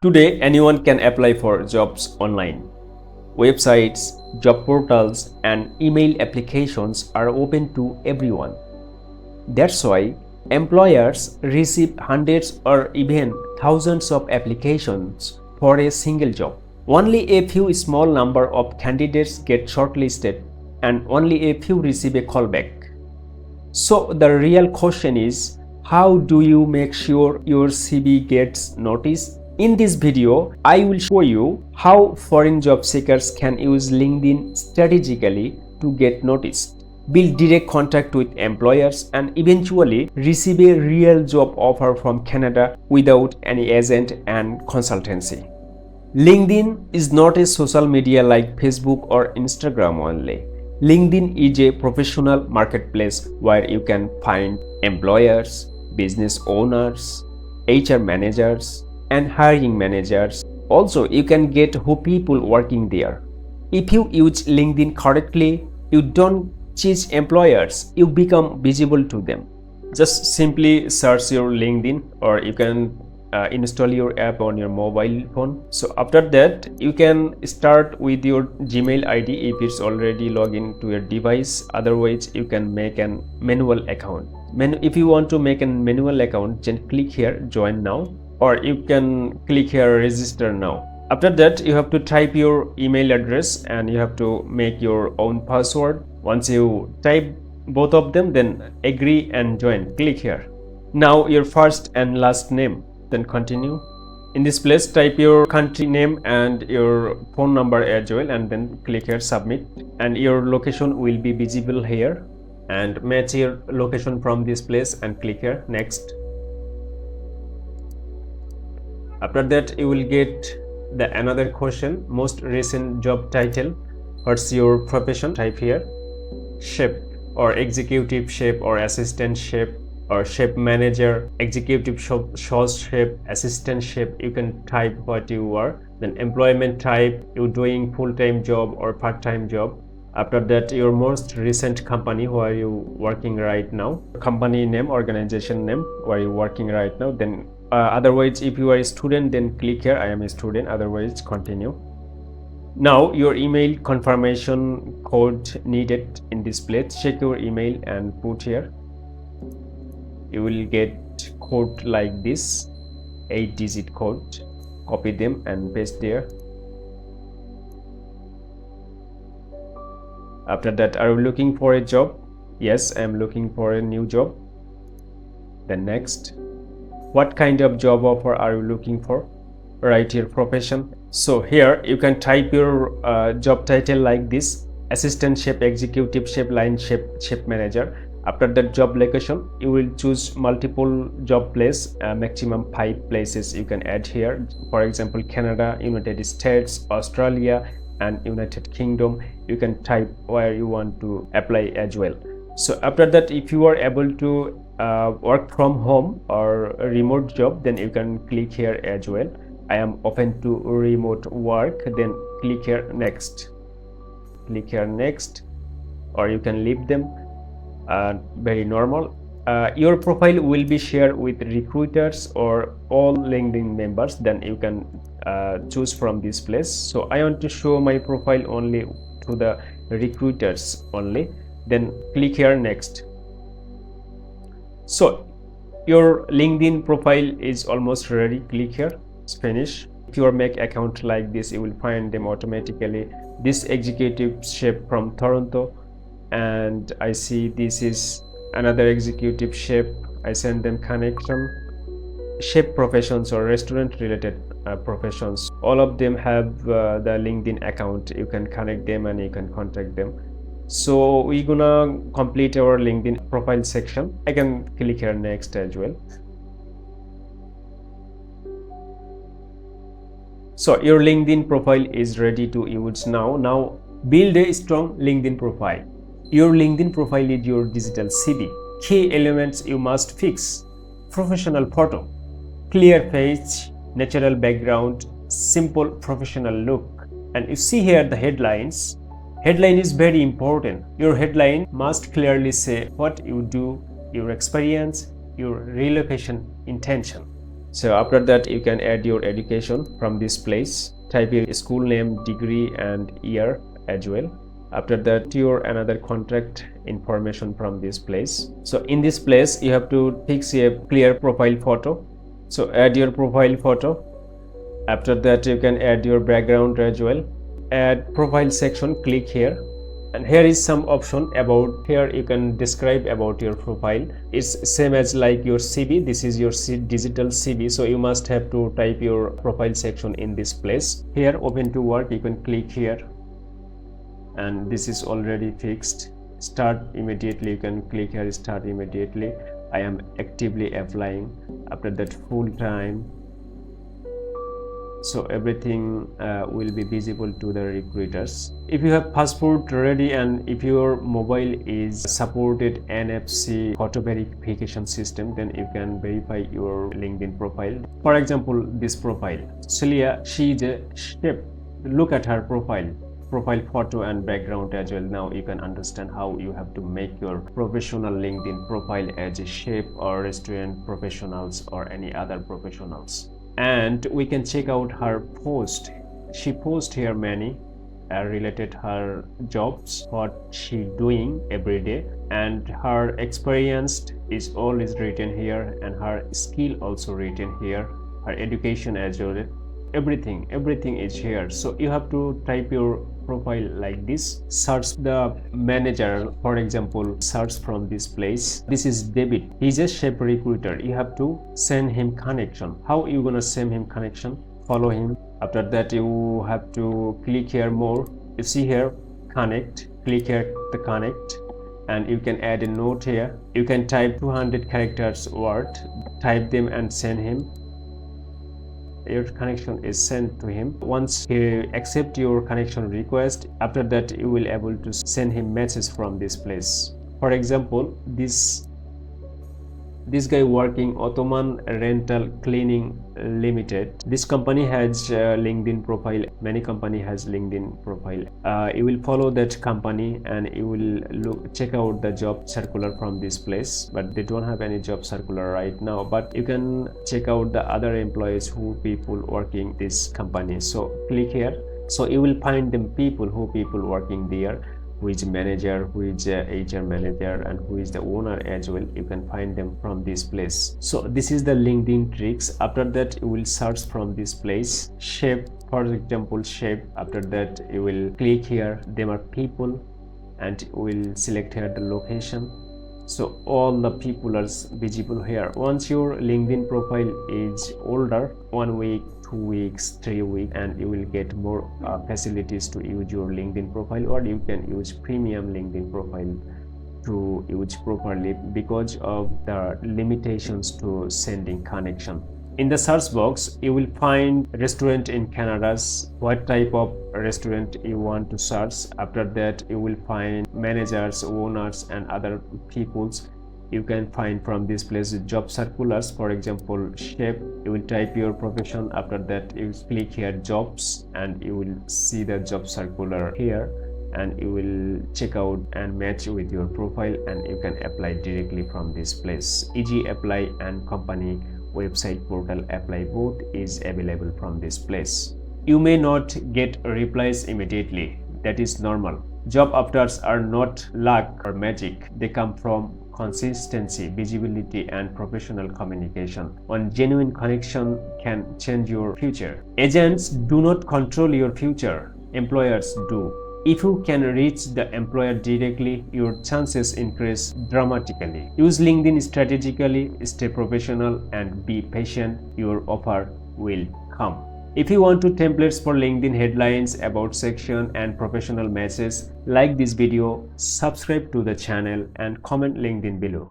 Today, anyone can apply for jobs online. Websites, job portals, and email applications are open to everyone. That's why employers receive hundreds or even thousands of applications for a single job. Only a few small number of candidates get shortlisted and only a few receive a callback. So the real question is, how do you make sure your CV gets noticed? In this video, I will show you how foreign job seekers can use LinkedIn strategically to get noticed, build direct contact with employers, and eventually receive a real job offer from Canada without any agent and consultancy. LinkedIn is not a social media like Facebook or Instagram only. LinkedIn is a professional marketplace where you can find employers, business owners, HR managers, and hiring managers. Also, you can get who people working there. If you use LinkedIn correctly, you don't chase employers, you become visible to them. Just simply search your LinkedIn, or you can install your app on your mobile phone. So after that, you can start with your Gmail ID if it's already logged into your device. Otherwise, you can make an manual account. If you want to make a manual account, then click here join now, or you can click here register now. After that, you have to type your email address and you have to make your own password. Once you type both of them, then agree and join. Click here. Now your first and last name, then continue. In this place, type your country name and your phone number as well, and then click here submit, and your location will be visible here, and match your location from this place and click here next. After that, you will get another question, most recent job title, what's your profession, type here, chef or executive chef or assistant chef or chef manager, executive sauce chef, assistant chef. You can type what you are. Then employment type, you doing full-time job or part-time job. After that, your most recent company where you working right now, company name, organization name where you working right now. Then otherwise, if you are a student, then click here I am a student, otherwise continue. Now your email confirmation code needed in this place. Check your email and put here. You will get code like this, 8-digit code. Copy them and paste there. After that, are you looking for a job? Yes, I am looking for a new job. Then next, what kind of job offer are you looking for? Write your profession. So here you can type your job title like this: assistant chef, executive chef, line chef, chef manager. After that, job location, you will choose multiple job place, maximum 5 places you can add here. For example, Canada, United States, Australia, and United Kingdom. You can type where you want to apply as well. So after that, if you are able to work from home or a remote job, then you can click here as well. I am open to remote work, then click here next. Click here next, or you can leave them. Very normal. Your profile will be shared with recruiters or all LinkedIn members. Then you can choose from this place. So I want to show my profile only to the recruiters only. Then click here next. So your LinkedIn profile is almost ready. Click here, finish. If you make account like this, you will find them automatically. This executive chef from Toronto, and I see this is another executive chef. I send them connection. Chef professions or restaurant related professions, all of them have the LinkedIn account. You can connect them and you can contact them. So we're gonna complete our LinkedIn profile section. I can click here next as well. So your LinkedIn profile is ready to use now. Now build a strong LinkedIn profile. Your LinkedIn profile is your digital CV. Key elements you must fix: professional photo, clear face, natural background, simple professional look. And you see here the headlines. Headline is very important. Your headline must clearly say what you do, your experience, your relocation intention. So after that, you can add your education from this place. Type your school name, degree and year as well. After that, your another contact information from this place. So in this place, you have to fix a clear profile photo. So add your profile photo. After that, you can add your background as well. Add profile section, click here, and here is some option about. Here you can describe about your profile. It's same as like your CV. This is your digital CV, so you must have to type your profile section in this place. Here, open to work, you can click here, and this is already fixed. Start immediately, you can click here, start immediately. I am actively applying. After that, full time. So everything will be visible to the recruiters. If you have passport ready and if your mobile is supported NFC photo verification system, then you can verify your LinkedIn profile. For example, this profile, Celia, she is a chef. Look at her profile photo and background as well. Now you can understand how you have to make your professional LinkedIn profile as a chef or restaurant professionals or any other professionals. And we can check out her post. She posts here many related her jobs, what she doing every day, and her experience is always written here, and her skill also written here, her education as well. Everything is here. So you have to type your profile like this. Search the manager, for example, search from this place. This is David, he's a chef recruiter. You have to send him connection. How you gonna send him connection? Follow him. After that, you have to click here more. You see here connect, click here the connect, and you can add a note here. You can type 200 characters word, type them and send him. Your connection is sent to him. Once he accepts your connection request, after that you will able to send him messages from this place. For example, this guy working Ottoman Rental Cleaning Limited. This company has LinkedIn profile. Many company has LinkedIn profile. You will follow that company and you will check out the job circular from this place, but they don't have any job circular right now. But you can check out the other employees who people working this company. So click here. So you will find them people working there, who is manager, who is HR manager, and who is the owner as well. You can find them from this place. So this is the LinkedIn tricks. After that, you will search from this place shape, for example shape. After that, you will click here, them are people, and you will select here the location. So all the people are visible here. Once your LinkedIn profile is older, 1 week, 2 weeks, 3 weeks, and you will get more facilities to use your LinkedIn profile, or you can use premium LinkedIn profile to use properly because of the limitations to sending connection. In the search box, you will find restaurant in Canada, what type of restaurant you want to search. After that, you will find managers, owners, and other peoples. You can find from this place job circulars. For example, chef, you will type your profession. After that, you click here jobs, and you will see the job circular here, and you will check out and match with your profile, and you can apply directly from this place. Easy apply and company website portal apply both is available from this place. You may not get replies immediately. That is normal. Job afters are not luck or magic. They come from consistency, visibility, and professional communication. One genuine connection can change your future. Agents do not control your future. Employers do. If you can reach the employer directly, your chances increase dramatically. Use LinkedIn strategically, stay professional, and be patient. Your offer will come. If you want to templates for LinkedIn headlines, about section, and professional messages, like this video, subscribe to the channel, and comment LinkedIn below.